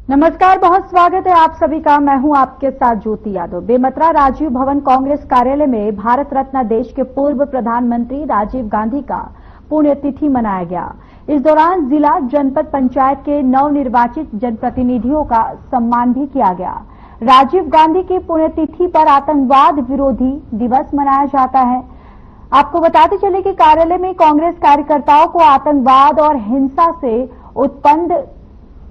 नमस्कार, बहुत स्वागत है आप सभी का। मैं हूं आपके साथ ज्योति यादव। बेमेतरा राजीव भवन कांग्रेस कार्यालय में भारत रत्न देश के पूर्व प्रधानमंत्री राजीव गांधी का पुण्यतिथि मनाया गया। इस दौरान जिला जनपद पंचायत के नवनिर्वाचित जनप्रतिनिधियों का सम्मान भी किया गया। राजीव गांधी की पुण्यतिथि पर आतंकवाद विरोधी दिवस मनाया जाता है। आपको बताते चले कि कार्यालय में कांग्रेस कार्यकर्ताओं को आतंकवाद और हिंसा से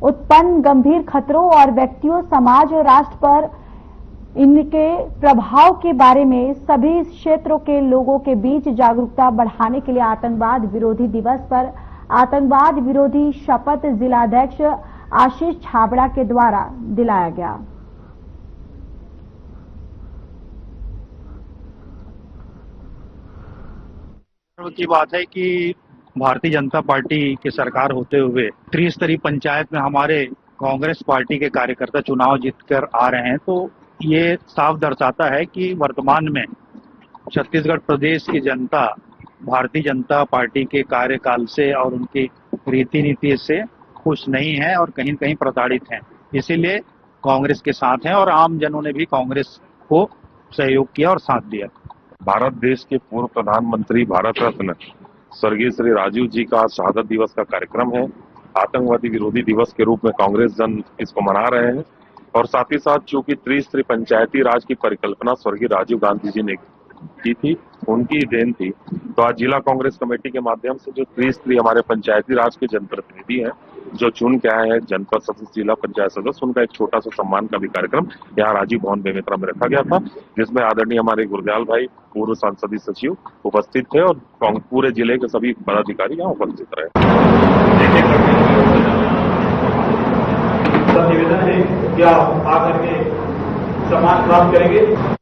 उत्पन्न गंभीर खतरों और व्यक्तियों, समाज और राष्ट्र पर इनके प्रभाव के बारे में सभी क्षेत्रों के लोगों के बीच जागरूकता बढ़ाने के लिए आतंकवाद विरोधी दिवस पर आतंकवाद विरोधी शपथ जिलाध्यक्ष आशीष छाबड़ा के द्वारा दिलाया गया। की बात है कि भारतीय जनता पार्टी की सरकार होते हुए त्रिस्तरीय पंचायत में हमारे कांग्रेस पार्टी के कार्यकर्ता चुनाव जीतकर आ रहे हैं, तो ये साफ दर्शाता है कि वर्तमान में छत्तीसगढ़ प्रदेश की जनता भारतीय जनता पार्टी के कार्यकाल से और उनकी रीति नीति से खुश नहीं है और कहीं कहीं प्रताड़ित हैं। इसीलिए कांग्रेस के साथ हैं और आम जनों ने भी कांग्रेस को सहयोग किया और साथ दिया। भारत देश के पूर्व प्रधानमंत्री भारत रत्न स्वर्गीय श्री राजीव जी का शहादत दिवस का कार्यक्रम है। आतंकवादी विरोधी दिवस के रूप में कांग्रेस जन इसको मना रहे हैं और साथ ही साथ चूंकि त्रिस्तरीय पंचायती राज की परिकल्पना स्वर्गीय राजीव गांधी जी ने की थी, उनकी देन थी, तो आज जिला कांग्रेस कमेटी के माध्यम से जो त्रिस्तरीय हमारे पंचायती राज के जनप्रतिनिधि हैं जो चुन के आए हैं जनपद सदस्य, जिला पंचायत सदस्य, उनका एक छोटा सा सम्मान का भी कार्यक्रम यहाँ राजीव भवन बेमेतरा में रखा गया था, जिसमें आदरणीय हमारे गुरदयाल भाई पूर्व संसदीय सचिव उपस्थित थे और पूरे जिले के सभी पदाधिकारी यहाँ उपस्थित रहे। निवेदन है कि आप आकर के सम्मान प्राप्त करेंगे।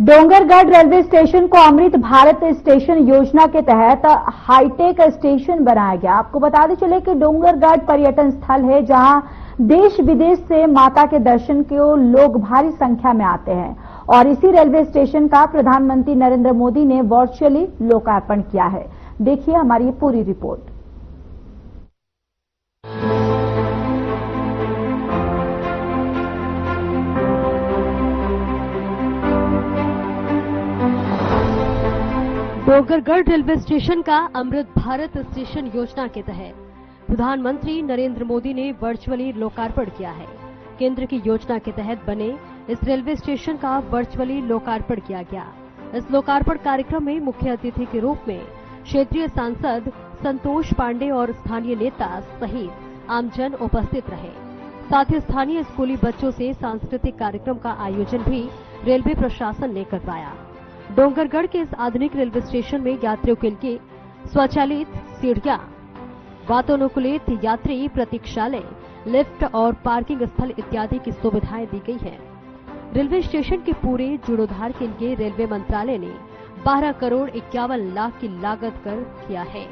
डोंगरगढ़ रेलवे स्टेशन को अमृत भारत स्टेशन योजना के तहत हाईटेक स्टेशन बनाया गया। आपको बताते चले कि डोंगरगढ़ पर्यटन स्थल है जहां देश विदेश से माता के दर्शन को लोग भारी संख्या में आते हैं और इसी रेलवे स्टेशन का प्रधानमंत्री नरेंद्र मोदी ने वर्चुअली लोकार्पण किया है। देखिए हमारी ये पूरी रिपोर्ट। डोंगरगढ़ रेलवे स्टेशन का अमृत भारत स्टेशन योजना के तहत प्रधानमंत्री नरेंद्र मोदी ने वर्चुअली लोकार्पण किया है। केंद्र की योजना के तहत बने इस रेलवे स्टेशन का वर्चुअली लोकार्पण किया गया। इस लोकार्पण कार्यक्रम में मुख्य अतिथि के रूप में क्षेत्रीय सांसद संतोष पांडे और स्थानीय नेता सहित आमजन उपस्थित रहे। साथ ही स्थानीय स्कूली बच्चों से सांस्कृतिक कार्यक्रम का आयोजन भी रेलवे प्रशासन ने करवाया। डोंगरगढ़ के इस आधुनिक रेलवे स्टेशन में यात्रियों के लिए स्वचालित सीढ़ियां, वातानुकूलित यात्री प्रतीक्षालय, लिफ्ट और पार्किंग स्थल इत्यादि की सुविधाएं दी गई हैं। रेलवे स्टेशन के पूरे जीर्णोद्धार के लिए रेलवे मंत्रालय ने 12 करोड़ 51 लाख की लागत कर किया है।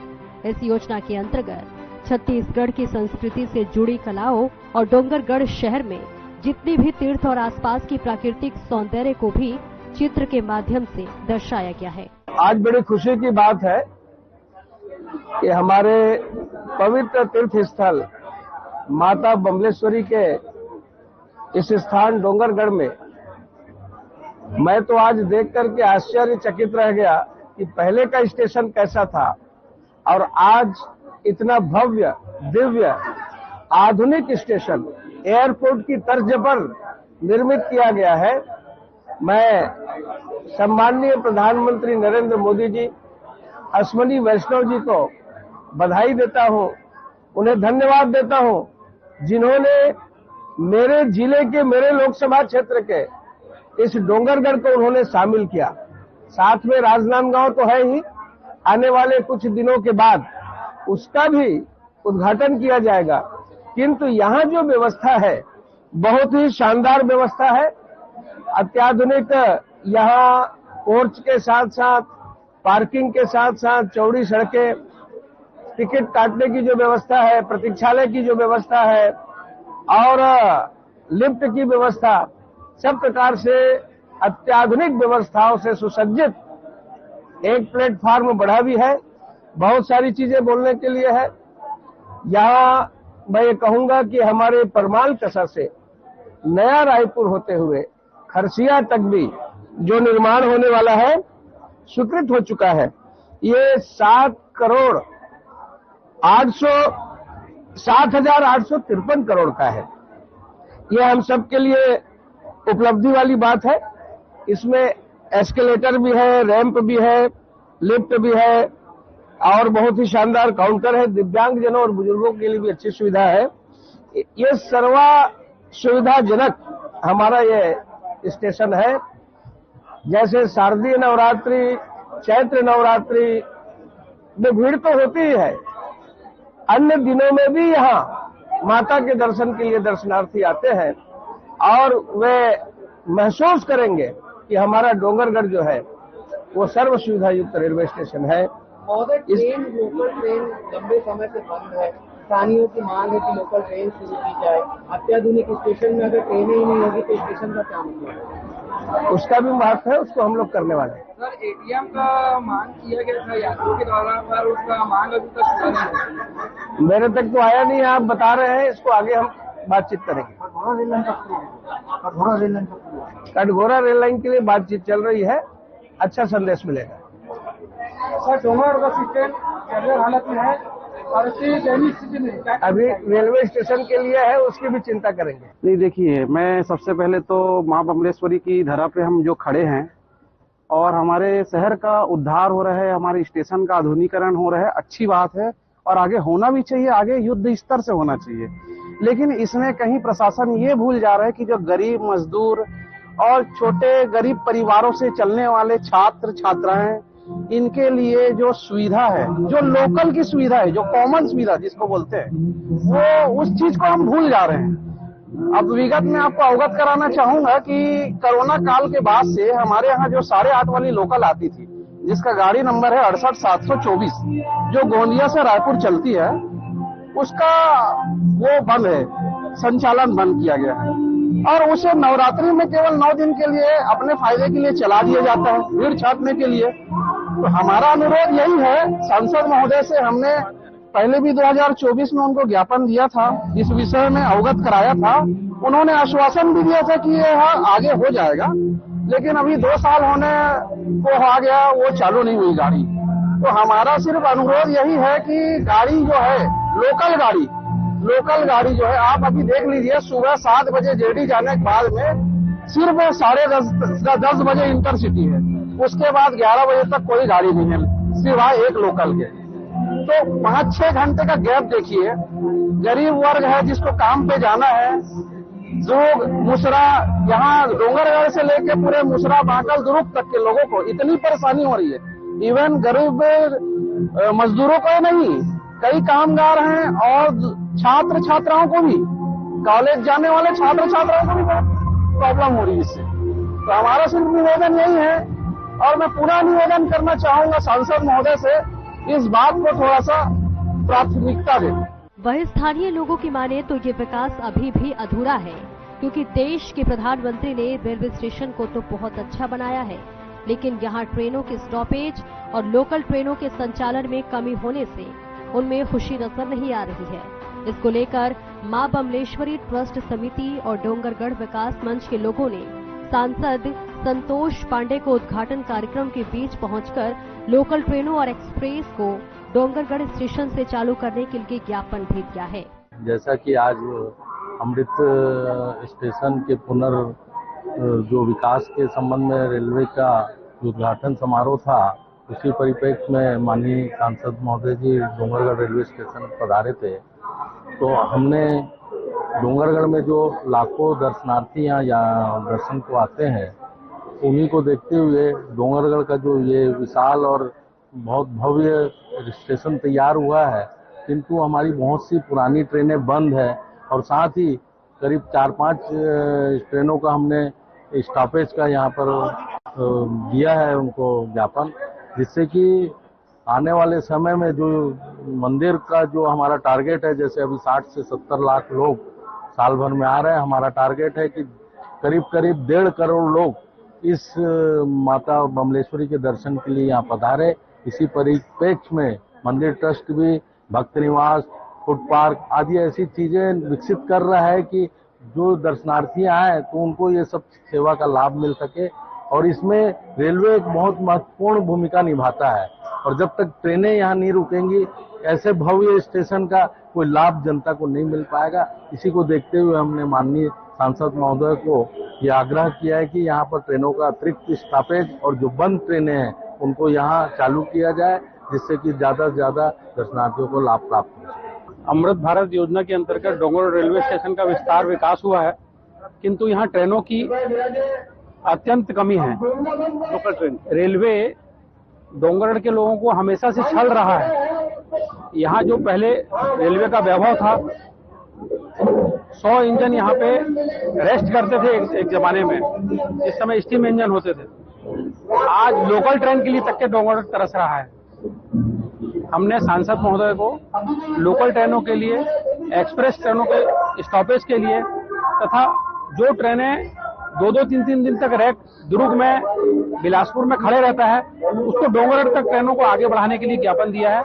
इस योजना के अंतर्गत छत्तीसगढ़ की संस्कृति से जुड़ी कलाओं और डोंगरगढ़ शहर में जितनी भी तीर्थ और आसपास की प्राकृतिक सौंदर्य को भी चित्र के माध्यम से दर्शाया गया है। आज बड़ी खुशी की बात है कि हमारे पवित्र तीर्थ स्थल माता बमलेश्वरी के इस स्थान डोंगरगढ़ में मैं तो आज देख करके आश्चर्यचकित रह गया कि पहले का स्टेशन कैसा था और आज इतना भव्य दिव्य आधुनिक स्टेशन एयरपोर्ट की तर्ज पर निर्मित किया गया है। मैं सम्माननीय प्रधानमंत्री नरेंद्र मोदी जी, अश्विनी वैष्णव जी को बधाई देता हूं, उन्हें धन्यवाद देता हूं जिन्होंने मेरे जिले के, मेरे लोकसभा क्षेत्र के इस डोंगरगढ़ को उन्होंने शामिल किया। साथ में राजनांदगांव तो है ही, आने वाले कुछ दिनों के बाद उसका भी उद्घाटन किया जाएगा, किंतु यहाँ जो व्यवस्था है बहुत ही शानदार व्यवस्था है। अत्याधुनिक यहाँ कोच के साथ साथ पार्किंग के साथ साथ चौड़ी सड़कें, टिकट काटने की जो व्यवस्था है, प्रतीक्षालय की जो व्यवस्था है और लिफ्ट की व्यवस्था, सब प्रकार से अत्याधुनिक व्यवस्थाओं से सुसज्जित एक प्लेटफार्म बढ़ा भी है। बहुत सारी चीजें बोलने के लिए है। यहाँ मैं ये कहूंगा कि हमारे परमाल कसा से नया रायपुर होते हुए खरसिया तक भी जो निर्माण होने वाला है स्वीकृत हो चुका है। ये 7,853 करोड़ का है। ये हम सब के लिए उपलब्धि वाली बात है। इसमें एस्केलेटर भी है, रैंप भी है, लिफ्ट भी है और बहुत ही शानदार काउंटर है। दिव्यांगजनों और बुजुर्गों के लिए भी अच्छी सुविधा है। ये सर्वा सुविधाजनक हमारा ये स्टेशन है। जैसे शारदीय नवरात्रि, चैत्र नवरात्रि में भीड़ तो होती ही है, अन्य दिनों में भी यहाँ माता के दर्शन के लिए दर्शनार्थी आते हैं और वे महसूस करेंगे कि हमारा डोंगरगढ़ जो है वो सर्व सुविधा युक्त रेलवे स्टेशन है। महोदय, ट्रेन, लोकल ट्रेन लंबे समय से बंद है। स्थानीयों की मांग है कि लोकल ट्रेन शुरू की जाए। अत्याधुनिक स्टेशन में अगर ट्रेनें ही नहीं होगी तो स्टेशन का क्या मतलब है? उसका भी महत्व है, उसको हम लोग करने वाले हैं। सर, एटीएम का मांग किया गया था यात्रियों के द्वारा, पर उसका मांग अभी तक पूरा नहीं हुआ। मेरे तक तो आया नहीं, आप बता रहे हैं, इसको आगे हम बातचीत करेंगे। कटघोरा रेल लाइन के लिए बातचीत चल रही है, अच्छा संदेश मिलेगा। सर, डोंगरगढ़ का सिस्टम कैसे हालत में है और इसकी दैनिक स्थिति में अभी रेलवे स्टेशन के लिए है, उसकी भी चिंता करेंगे। नहीं, देखिए, मैं सबसे पहले तो माँ बमलेश्वरी की धरा पे हम जो खड़े हैं और हमारे शहर का उद्धार हो रहा है, हमारे स्टेशन का आधुनिकीकरण हो रहा है, अच्छी बात है और आगे होना भी चाहिए, आगे युद्ध स्तर से होना चाहिए। लेकिन इसमें कहीं प्रशासन ये भूल जा रहा है कि जो गरीब मजदूर और छोटे गरीब परिवारों से चलने वाले छात्र छात्राएं, इनके लिए जो सुविधा है, जो लोकल की सुविधा है, जो कॉमन सुविधा जिसको बोलते हैं, वो उस चीज को हम भूल जा रहे हैं। अब विगत में आपको अवगत कराना चाहूंगा कि कोरोना काल के बाद से हमारे यहाँ जो 8:30 वाली लोकल आती थी, जिसका गाड़ी नंबर है 68,724, जो गोंदिया से रायपुर चलती है, उसका वो बंद है, संचालन बंद किया गया है और उसे नवरात्रि में केवल 9 दिन के लिए अपने फायदे के लिए चला दिया जाता है, भीड़ छाटने के लिए। तो हमारा अनुरोध यही है, सांसद महोदय से हमने पहले भी 2024 में उनको ज्ञापन दिया था, इस विषय में अवगत कराया था। उन्होंने आश्वासन भी दिया था कि यह आगे हो जाएगा, लेकिन अभी 2 साल होने को आ गया, वो चालू नहीं हुई गाड़ी। तो हमारा सिर्फ अनुरोध यही है कि गाड़ी जो है, लोकल गाड़ी जो है, आप अभी देख लीजिए, सुबह 7 बजे जेडी जाने के बाद में सिर्फ 10:30 बजे इंटरसिटी है, उसके बाद 11 बजे तक कोई गाड़ी नहीं है, सिवाय एक लोकल के। तो 5-6 घंटे का गैप देखिए। गरीब वर्ग है जिसको काम पे जाना है, दुर्ग, मुसरा, यहाँ डोंगरगढ़ से लेके पूरे मुसरा, बांकल, दुर्ग तक के लोगों को इतनी परेशानी हो रही है। इवन गरीब मजदूरों को नहीं, कई कामगार हैं और छात्र छात्राओं को भी, कॉलेज जाने वाले छात्र छात्राओं को भी बहुत प्रॉब्लम हो रही है इससे। तो हमारा सिर्फ निवेदन यही है और मैं पूरा निवेदन करना चाहूंगा सांसद महोदय से, इस बात को थोड़ा सा प्राथमिकता दें। वहीं स्थानीय लोगों की माने तो ये विकास अभी भी अधूरा है, क्योंकि देश के प्रधानमंत्री ने रेलवे स्टेशन को तो बहुत अच्छा बनाया है, लेकिन यहाँ ट्रेनों के स्टॉपेज और लोकल ट्रेनों के संचालन में कमी होने से उनमें खुशी नजर नहीं आ रही है। इसको लेकर मां बमलेश्वरी ट्रस्ट समिति और डोंगरगढ़ विकास मंच के लोगों ने सांसद संतोष पांडे को उद्घाटन कार्यक्रम के बीच पहुंचकर लोकल ट्रेनों और एक्सप्रेस को डोंगरगढ़ स्टेशन से चालू करने के लिए ज्ञापन भी दिया है। जैसा कि आज अमृत स्टेशन के जो विकास के संबंध में रेलवे का उद्घाटन समारोह था, उसी परिप्रेक्ष्य में माननीय सांसद महोदय जी डोंगरगढ़ रेलवे स्टेशन पधारे थे। तो हमने डोंगरगढ़ में जो लाखों दर्शनार्थी यहाँ दर्शन को आते हैं, उन्हीं को देखते हुए डोंगरगढ़ का जो ये विशाल और बहुत भव्य स्टेशन तैयार हुआ है, किंतु हमारी बहुत सी पुरानी ट्रेनें बंद है और साथ ही करीब 4-5 ट्रेनों का हमने स्टॉपेज का यहाँ पर दिया है उनको ज्ञापन, जिससे कि आने वाले समय में जो मंदिर का जो हमारा टारगेट है, जैसे अभी 60 से 70 लाख लोग साल भर में आ रहे हैं, हमारा टारगेट है कि करीब 1.5 करोड़ लोग इस माता बमलेश्वरी के दर्शन के लिए यहाँ पधारे। इसी परिप्रेक्ष्य में मंदिर ट्रस्ट भी भक्त निवास फूड पार्क आदि ऐसी चीजें विकसित कर रहा है कि जो दर्शनार्थी आए तो उनको ये सब सेवा का लाभ मिल सके। और इसमें रेलवे एक बहुत महत्वपूर्ण भूमिका निभाता है, और जब तक ट्रेनें यहाँ नहीं रुकेंगी ऐसे भव्य स्टेशन का कोई लाभ जनता को नहीं मिल पाएगा। इसी को देखते हुए हमने माननीय सांसद महोदय को ये आग्रह किया है कि यहाँ पर ट्रेनों का अतिरिक्त स्टॉपेज और जो बंद ट्रेनें हैं उनको यहाँ चालू किया जाए, जिससे कि ज्यादा से ज्यादा दर्शनार्थियों को लाभ प्राप्त हो सके। अमृत भारत योजना के अंतर्गत डोंगरगढ़ रेलवे स्टेशन का विस्तार विकास हुआ है, किंतु यहाँ ट्रेनों की अत्यंत कमी है। लोकल ट्रेन रेलवे डोंगरगढ़ के लोगों को हमेशा से छल रहा है। यहाँ जो पहले रेलवे का वैभव था, 100 इंजन यहाँ पे रेस्ट करते थे एक जमाने में, इस समय स्टीम इंजन होते थे। आज लोकल ट्रेन के लिए तक के डोंगरगढ़ तरस रहा है। हमने सांसद महोदय को लोकल ट्रेनों के लिए, एक्सप्रेस ट्रेनों के स्टॉपेज के लिए तथा जो ट्रेनें 2-3 दिन तक रैक दुर्ग में, बिलासपुर में खड़े रहता है, उसको डोंगरगढ़ तक ट्रेनों को आगे बढ़ाने के लिए ज्ञापन दिया है।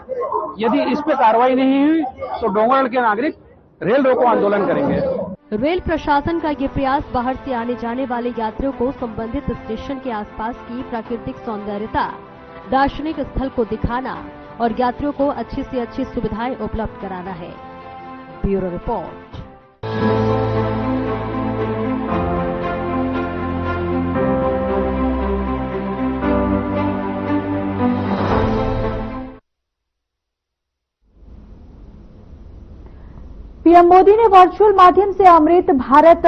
यदि इस पे कार्रवाई नहीं हुई तो डोंगरगढ़ के नागरिक रेल रोको आंदोलन करेंगे। रेल प्रशासन का ये प्रयास बाहर से आने जाने वाले यात्रियों को संबंधित स्टेशन के आसपास की प्राकृतिक सौंदर्यता, दार्शनिक स्थल को दिखाना और यात्रियों को अच्छी से अच्छी सुविधाएं उपलब्ध कराना है। Bureau report. पीएम मोदी ने वर्चुअल माध्यम से अमृत भारत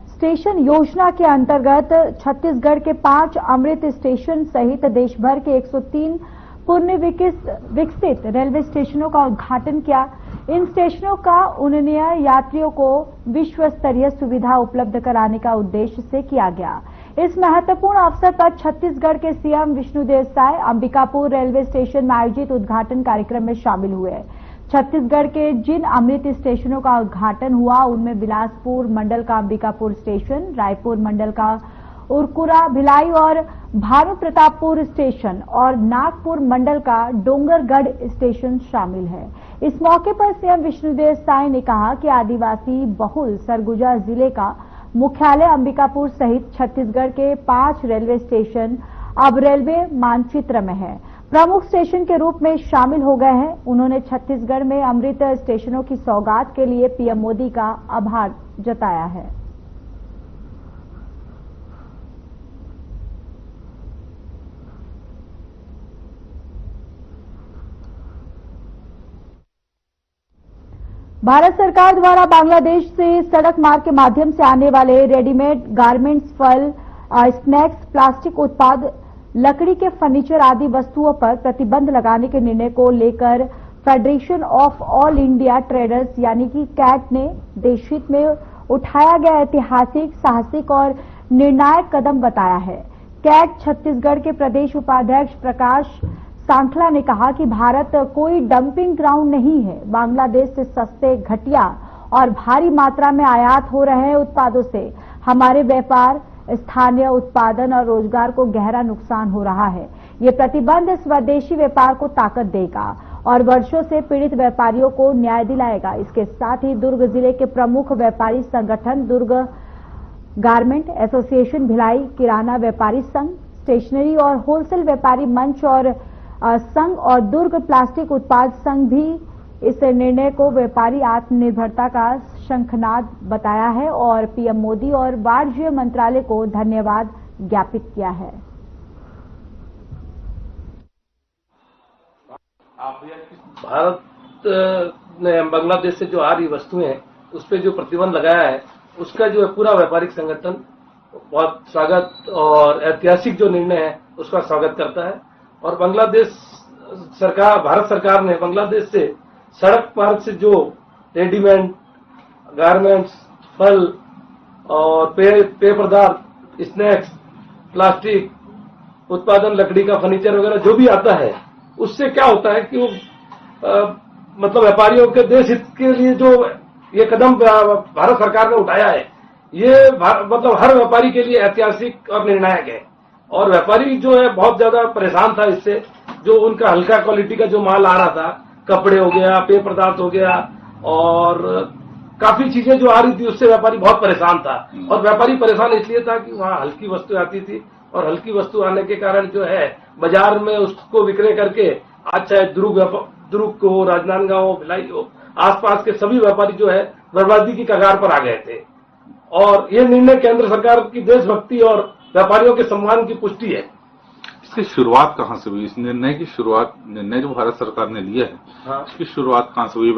स्टेशन योजना के अंतर्गत छत्तीसगढ़ के 5 अमृत स्टेशन सहित देश भर के 103 पुनः विकसित रेलवे स्टेशनों का उद्घाटन किया। इन स्टेशनों का उन्नयन यात्रियों को विश्व स्तरीय सुविधा उपलब्ध कराने का उद्देश्य से किया गया। इस महत्वपूर्ण अवसर पर छत्तीसगढ़ के CM Vishnudev Sai Ambikapur railway station में आयोजित उद्घाटन कार्यक्रम में शामिल हुए। छत्तीसगढ़ के जिन अमृत स्टेशनों का उद्घाटन हुआ उनमें बिलासपुर मंडल का अंबिकापुर स्टेशन, रायपुर मंडल का उरकुरा भिलाई और भानु प्रतापपुर स्टेशन और नागपुर मंडल का डोंगरगढ़ स्टेशन शामिल है। इस मौके पर सीएम विष्णुदेव साय ने कहा कि आदिवासी बहुल सरगुजा जिले का मुख्यालय अंबिकापुर सहित छत्तीसगढ़ के 5 रेलवे स्टेशन अब रेलवे मानचित्र में है, प्रमुख स्टेशन के रूप में शामिल हो गए हैं। उन्होंने छत्तीसगढ़ में अमृत स्टेशनों की सौगात के लिए पीएम मोदी का आभार जताया है। भारत सरकार द्वारा बांग्लादेश से सड़क मार्ग के माध्यम से आने वाले रेडीमेड गारमेंट्स, फल, स्नैक्स, प्लास्टिक उत्पाद, लकड़ी के फर्नीचर आदि वस्तुओं पर प्रतिबंध लगाने के निर्णय को लेकर federation of all India traders यानी कि कैट ने देशहित में उठाया गया ऐतिहासिक, साहसिक और निर्णायक कदम बताया है। कैट छत्तीसगढ़ के प्रदेश उपाध्यक्ष प्रकाश सांखला ने कहा कि भारत कोई डंपिंग ग्राउंड नहीं है। बांग्लादेश से सस्ते, घटिया और भारी मात्रा में आयात हो रहे उत्पादों से हमारे व्यापार, स्थानीय उत्पादन और रोजगार को गहरा नुकसान हो रहा है। ये प्रतिबंध स्वदेशी व्यापार को ताकत देगा और वर्षों से पीड़ित व्यापारियों को न्याय दिलाएगा। इसके साथ ही दुर्ग जिले के प्रमुख व्यापारी संगठन दुर्ग गारमेंट एसोसिएशन, भिलाई किराना व्यापारी संघ, स्टेशनरी और होलसेल व्यापारी मंच और संघ और दुर्ग प्लास्टिक उत्पाद संघ भी इस निर्णय को व्यापारी आत्मनिर्भरता का शंखनाद बताया है और पीएम मोदी और वाणिज्य मंत्रालय को धन्यवाद ज्ञापित किया है। भारत ने बांग्लादेश से जो आ रही वस्तुएं हैं उस पर जो प्रतिबंध लगाया है उसका जो है पूरा व्यापारिक संगठन बहुत स्वागत और ऐतिहासिक जो निर्णय है उसका स्वागत करता है। और बांग्लादेश सरकार, भारत सरकार ने बांग्लादेश से सड़क मार्ग से जो रेडीमेड गारमेंट्स, फल और पेय पदार्थ, स्नैक्स, प्लास्टिक उत्पादन, लकड़ी का फर्नीचर वगैरह जो भी आता है उससे क्या होता है कि वो मतलब व्यापारियों के देश हित के लिए जो ये कदम भारत सरकार ने उठाया है ये मतलब हर व्यापारी के लिए ऐतिहासिक और निर्णायक है। और व्यापारी जो है बहुत ज्यादा परेशान था इससे, जो उनका हल्का क्वालिटी का जो माल आ रहा था, कपड़े हो गया, पेय पदार्थ हो गया और काफी चीजें जो आ रही थी उससे व्यापारी बहुत परेशान था। और व्यापारी परेशान इसलिए था कि वहाँ हल्की वस्तु आती थी और हल्की वस्तु आने के कारण जो है बाजार में उसको विक्रय करके आज चाहे दुर्ग को हो, राजनांदगांव हो, भिलाई हो, आसपास के सभी व्यापारी जो है बर्बादी की कगार पर आ गए थे। और ये निर्णय केंद्र सरकार की देशभक्ति और व्यापारियों के सम्मान की पुष्टि है। इसकी शुरुआत कहाँ से हुई? इस निर्णय की शुरुआत, निर्णय जो भारत सरकार ने लिया है, हाँ। इसकी शुरुआत कहाँ से हुई? ये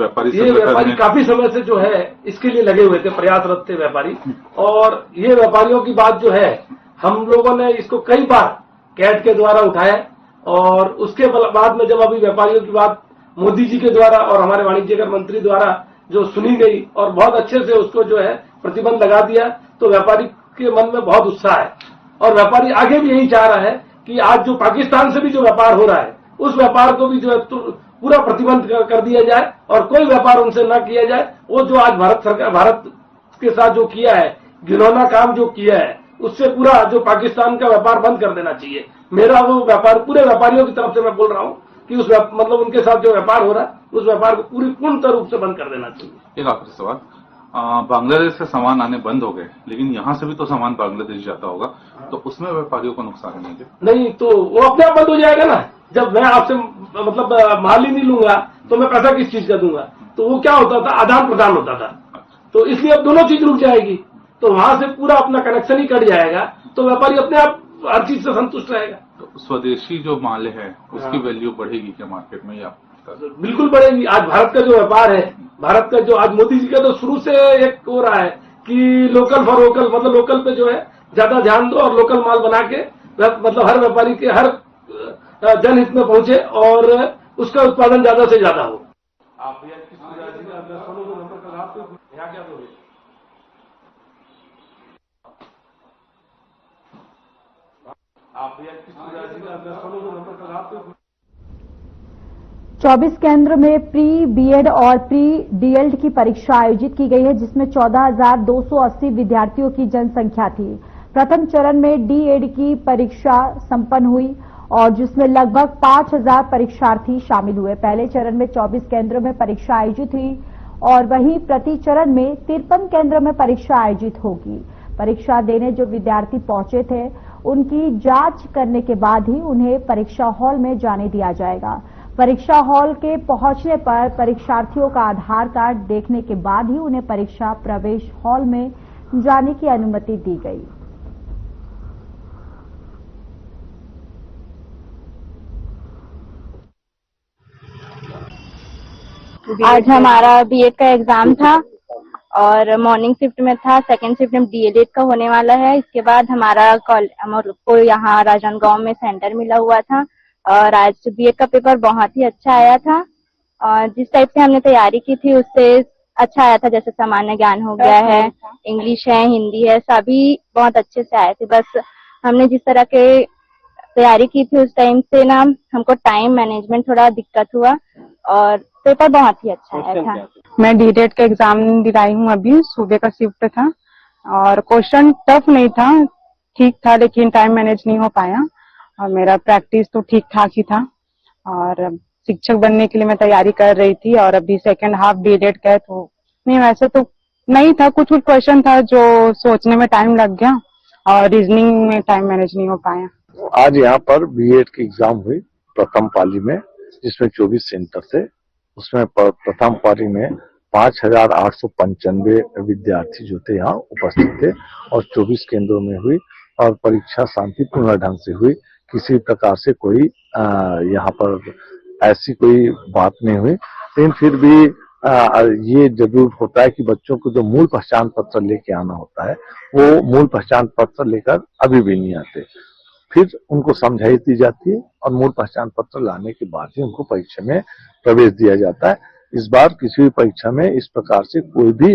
व्यापारी काफी समय से जो है इसके लिए लगे हुए थे, प्रयासरत थे व्यापारी। और ये व्यापारियों की बात जो है हम लोगों ने इसको कई बार कैट के द्वारा उठाया और उसके बाद में जब अभी व्यापारियों की बात मोदी जी के द्वारा और हमारे वाणिज्य कर मंत्री द्वारा जो सुनी गई और बहुत अच्छे से उसको जो है प्रतिबंध लगा दिया, तो व्यापारी के मन में बहुत उत्साह है। और व्यापारी आगे भी यही चाह रहा है कि आज जो पाकिस्तान से भी जो व्यापार हो रहा है उस व्यापार को भी जो है पूरा प्रतिबंध कर दिया जाए और कोई व्यापार उनसे न किया जाए। वो जो आज भारत के साथ जो किया है, घिनौना काम जो किया है, उससे पूरा जो पाकिस्तान का व्यापार बंद कर देना चाहिए। मेरा वो व्यापार पूरे व्यापारियों की तरफ से मैं बोल रहा हूँ कि उस मतलब उनके साथ जो व्यापार हो रहा है उस व्यापार को पूर्णतः रूप से बंद कर देना चाहिए। एक आखिरी सवाल, बांग्लादेश से सामान आने बंद हो गए, लेकिन यहाँ से भी तो सामान बांग्लादेश जाता होगा, तो उसमें व्यापारियों को नुकसान नहीं है? नहीं, तो वो अपने आप बंद हो जाएगा ना। जब मैं आपसे मतलब माल ही नहीं लूंगा तो मैं पैसा किस चीज का दूंगा? तो वो क्या होता था, आदान प्रदान होता था। तो इसलिए अब दोनों चीज रुक जाएगी, तो वहां से पूरा अपना कनेक्शन ही कट जाएगा, तो व्यापारी अपने आप हर चीज से संतुष्ट रहेगा। तो स्वदेशी जो माल है उसकी वैल्यू बढ़ेगी क्या मार्केट में? या बिल्कुल बढ़ेगी। आज भारत का जो व्यापार है, भारत का जो आज मोदी जी का तो शुरू से एक हो रहा है कि लोकल फॉर वोकल, मतलब लोकल पे जो है ज्यादा ध्यान दो और लोकल माल बना के मतलब हर व्यापारी के हर जनहित में पहुंचे और उसका उत्पादन ज्यादा से ज्यादा हो। आप भैया 24 केंद्र में प्री बीएड और प्री डीएड की परीक्षा आयोजित की गई है, जिसमें 14,280 विद्यार्थियों की जनसंख्या थी। प्रथम चरण में डीएड की परीक्षा संपन्न हुई और जिसमें लगभग 5,000 परीक्षार्थी शामिल हुए। पहले चरण में 24 केंद्रों में परीक्षा आयोजित हुई और वहीं प्रति चरण में 53 केंद्रों में परीक्षा आयोजित होगी। परीक्षा देने जो विद्यार्थी पहुंचे थे उनकी जांच करने के बाद ही उन्हें परीक्षा हॉल में जाने दिया जाएगा। परीक्षा हॉल के पहुंचने पर परीक्षार्थियों का आधार कार्ड देखने के बाद ही उन्हें परीक्षा प्रवेश हॉल में जाने की अनुमति दी गई। आज हमारा बीएड का एग्जाम था और मॉर्निंग शिफ्ट में था, सेकंड शिफ्ट में डीएलएड का होने वाला है। इसके बाद हमारा को यहाँ राजनांदगांव में सेंटर मिला हुआ था और आज बीएड का पेपर बहुत ही अच्छा आया था और जिस टाइप से हमने तैयारी की थी उससे अच्छा आया था। जैसे सामान्य ज्ञान हो गया है, इंग्लिश है, हिंदी है, सभी बहुत अच्छे से आए थे। बस हमने जिस तरह के तैयारी की थी उस टाइम से ना हमको टाइम मैनेजमेंट थोड़ा दिक्कत हुआ और पेपर बहुत ही अच्छा आया था। मैं डीएड का एग्जाम दिलाई हूँ, अभी सुबह का शिफ्ट था और क्वेश्चन टफ नहीं था, ठीक था, लेकिन टाइम मैनेज नहीं हो पाया और मेरा प्रैक्टिस तो ठीक ठाक ही था और शिक्षक बनने के लिए मैं तैयारी कर रही थी और अभी सेकंड हाफ डीएड का है तो नहीं, वैसे तो नहीं था, कुछ कुछ क्वेश्चन था जो सोचने में टाइम लग गया और रीजनिंग में टाइम मैनेज नहीं हो पाया। आज यहाँ पर बीएड की एग्जाम हुई प्रथम पाली में, जिसमें 24 सेंटर थे। उसमें प्रथम पाली में 5,895 विद्यार्थी जो थे यहाँ उपस्थित थे और 24 केंद्रों में हुई और परीक्षा शांतिपूर्ण ढंग से हुई। किसी प्रकार से कोई यहाँ पर ऐसी कोई बात नहीं हुई, लेकिन फिर भी ये जरूर होता है कि बच्चों को जो मूल पहचान पत्र लेके आना होता है वो मूल पहचान पत्र लेकर अभी भी नहीं आते। फिर उनको समझाई दी जाती है और मूल पहचान पत्र लाने के बाद ही उनको परीक्षा में प्रवेश दिया जाता है। इस बार किसी भी परीक्षा में इस प्रकार से कोई भी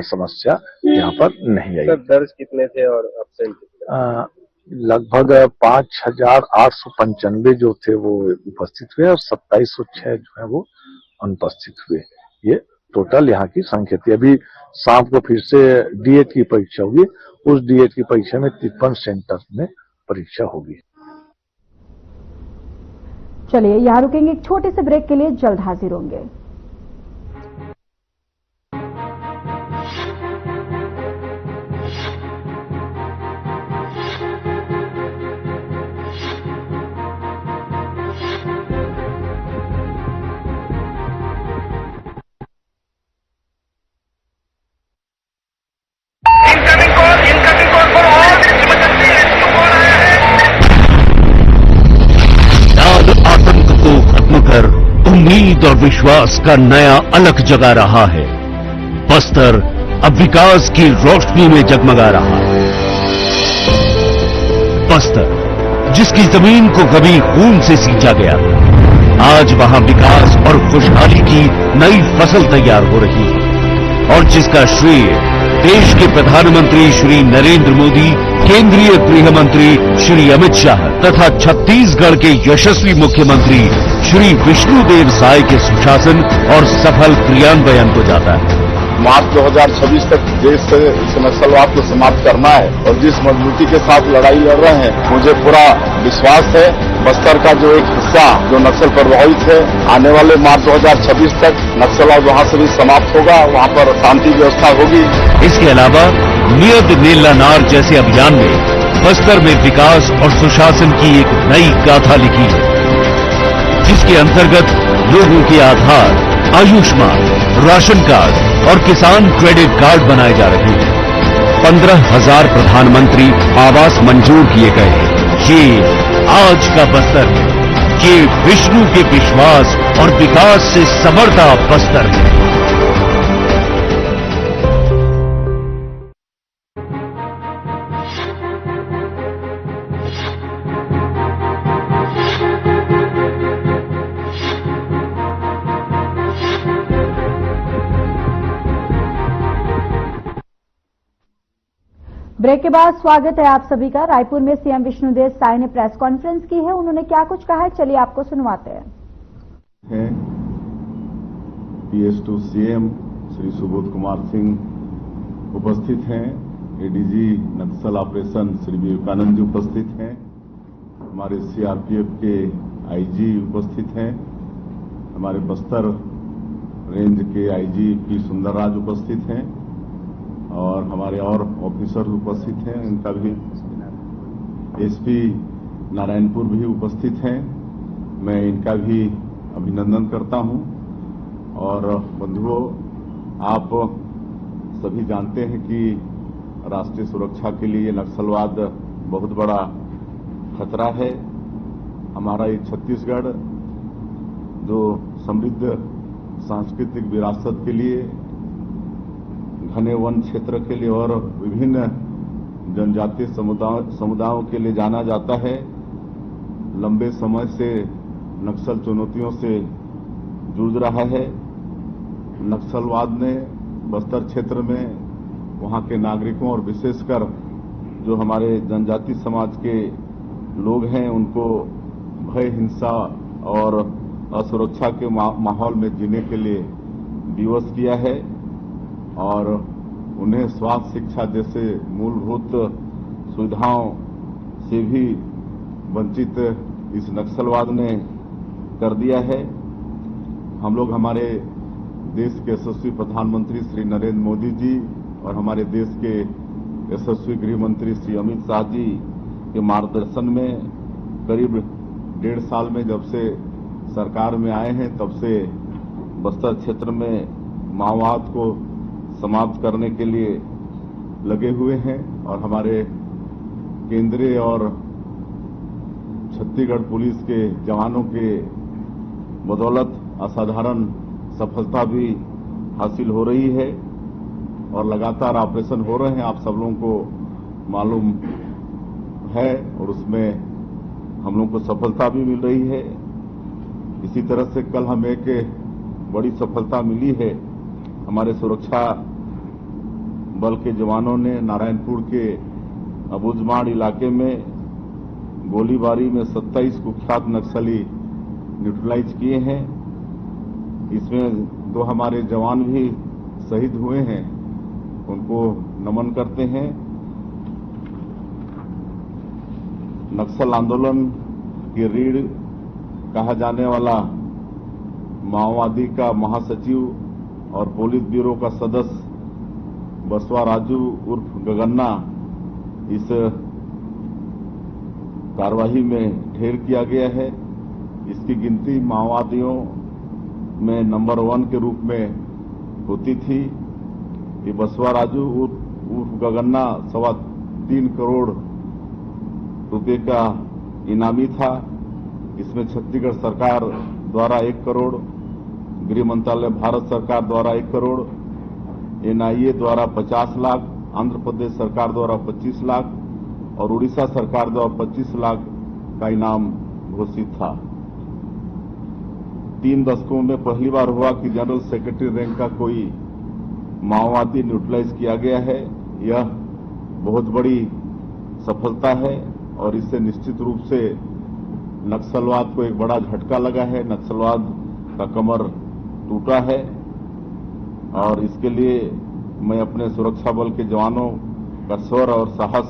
समस्या यहाँ पर नहीं आई। दर्ज कितने थे और एब्सेंट कितने? लगभग 5,895 जो थे वो उपस्थित हुए और 2,706 जो है वो अनुपस्थित हुए। ये टोटल यहाँ की संख्या थी। अभी शाम को फिर से डीएड की परीक्षा होगी, उस डीएड की परीक्षा में 53 सेंटर में परीक्षा होगी। चलिए यहाँ रुकेंगे एक छोटे से ब्रेक के लिए, जल्द हाजिर होंगे। विश्वास का नया अलख जगा रहा है। बस्तर अब विकास की रोशनी में जगमगा रहा है। बस्तर जिसकी जमीन को कभी खून से सींचा गया, आज वहां विकास और खुशहाली की नई फसल तैयार हो रही है और जिसका श्रेय देश के प्रधानमंत्री श्री नरेंद्र मोदी, केंद्रीय गृह मंत्री श्री अमित शाह तथा छत्तीसगढ़ के यशस्वी मुख्यमंत्री श्री विष्णुदेव साय के सुशासन और सफल क्रियान्वयन को जाता है। मार्च 2026 तक देश से इस नक्सलवाद को समाप्त करना है और जिस मजबूती के साथ लड़ाई लड़ रहे हैं, मुझे पूरा विश्वास है बस्तर का जो एक हिस्सा जो नक्सल प्रभावित है, आने वाले मार्च 2026 तक नक्सलवाद वहां से भी समाप्त होगा, वहां पर शांति व्यवस्था होगी। इसके अलावा नियत नीला नार जैसे अभियान में बस्तर में विकास और सुशासन की एक नई गाथा लिखी है, जिसके अंतर्गत लोगों के आधार, आयुष्मान, राशन कार्ड और किसान क्रेडिट कार्ड बनाए जा रहे हैं। 15,000 प्रधानमंत्री आवास मंजूर किए गए हैं। ये आज का बस्तर है, ये विष्णु के विश्वास और विकास से समर्था बस्तर है। ब्रेक के बाद स्वागत है आप सभी का। रायपुर में सीएम विष्णुदेव साय ने प्रेस कॉन्फ्रेंस की है। उन्होंने क्या कुछ कहा है, चलिए आपको सुनवाते हैं। PS2 CM श्री सुबोध कुमार सिंह उपस्थित हैं। ADG नक्सल ऑपरेशन श्री विवेकानंद जी उपस्थित हैं। हमारे CRPF के IG उपस्थित हैं। हमारे बस्तर रेंज के IG P सुंदरराज उपस्थित हैं और हमारे और ऑफिसर उपस्थित हैं। इनका भी SP नारायणपुर भी उपस्थित हैं। मैं इनका भी अभिनंदन करता हूं। और बंधुओं, आप सभी जानते हैं कि राष्ट्रीय सुरक्षा के लिए नक्सलवाद बहुत बड़ा खतरा है। हमारा ये छत्तीसगढ़ जो समृद्ध सांस्कृतिक विरासत के लिए, घने वन क्षेत्र के लिए और विभिन्न जनजातीय समुदायों के लिए जाना जाता है, लंबे समय से नक्सल चुनौतियों से जूझ रहा है। नक्सलवाद ने बस्तर क्षेत्र में वहां के नागरिकों और विशेषकर जो हमारे जनजातीय समाज के लोग हैं, उनको भय, हिंसा और असुरक्षा के माहौल में जीने के लिए विवश किया है और उन्हें स्वास्थ्य, शिक्षा जैसे मूलभूत सुविधाओं से भी वंचित इस नक्सलवाद ने कर दिया है। हम लोग हमारे देश के यशस्वी प्रधानमंत्री श्री नरेंद्र मोदी जी और हमारे देश के यशस्वी गृह मंत्री श्री अमित शाह जी के मार्गदर्शन में करीब 1.5 साल में जब से सरकार में आए हैं, तब से बस्तर क्षेत्र में माओवाद को समाप्त करने के लिए लगे हुए हैं और हमारे केंद्रीय और छत्तीसगढ़ पुलिस के जवानों के बदौलत असाधारण सफलता भी हासिल हो रही है और लगातार ऑपरेशन हो रहे हैं, आप सब लोगों को मालूम है, और उसमें हम लोगों को सफलता भी मिल रही है। इसी तरह से कल हमें एक बड़ी सफलता मिली है। हमारे सुरक्षा बल के जवानों ने नारायणपुर के अबुझमाड़ इलाके में गोलीबारी में 27 कुख्यात नक्सली न्यूट्रलाइज किए हैं। इसमें 2 हमारे जवान भी शहीद हुए हैं, उनको नमन करते हैं। नक्सल आंदोलन की रीढ़ कहा जाने वाला माओवादी का महासचिव और पोलित ब्यूरो का सदस्य बसवा राजू उर्फ गगन्ना इस कार्यवाही में ढेर किया गया है। इसकी गिनती माओवादियों में नंबर 1 के रूप में होती थी। ये बसवा राजू उर्फ गगन्ना 3.25 करोड़ रुपए का इनामी था। इसमें छत्तीसगढ़ सरकार द्वारा 1 करोड़, गृह मंत्रालय भारत सरकार द्वारा 1 करोड़, NIA द्वारा 50 लाख, आंध्र प्रदेश सरकार द्वारा 25 लाख और उड़ीसा सरकार द्वारा 25 लाख का इनाम घोषित था। 3 दशकों में पहली बार हुआ कि जनरल सेक्रेटरी रैंक का कोई माओवादी न्यूट्रलाइज किया गया है। यह बहुत बड़ी सफलता है और इससे निश्चित रूप से नक्सलवाद को एक बड़ा झटका लगा है, नक्सलवाद का कमर टूटा है और इसके लिए मैं अपने सुरक्षा बल के जवानों का शौर्य और साहस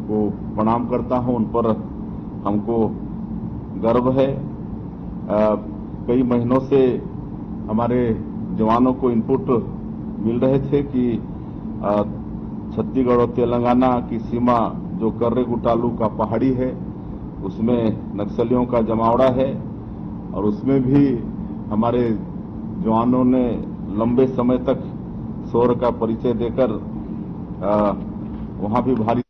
को प्रणाम करता हूं। उन पर हमको गर्व है। कई महीनों से हमारे जवानों को इनपुट मिल रहे थे कि छत्तीसगढ़ और तेलंगाना की सीमा जो कर्रे गुटालू का पहाड़ी है उसमें नक्सलियों का जमावड़ा है और उसमें भी हमारे जवानों ने लंबे समय तक शौर्य का परिचय देकर वहां भी भारी।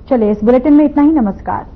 चलिए इस बुलेटिन में इतना ही। नमस्कार।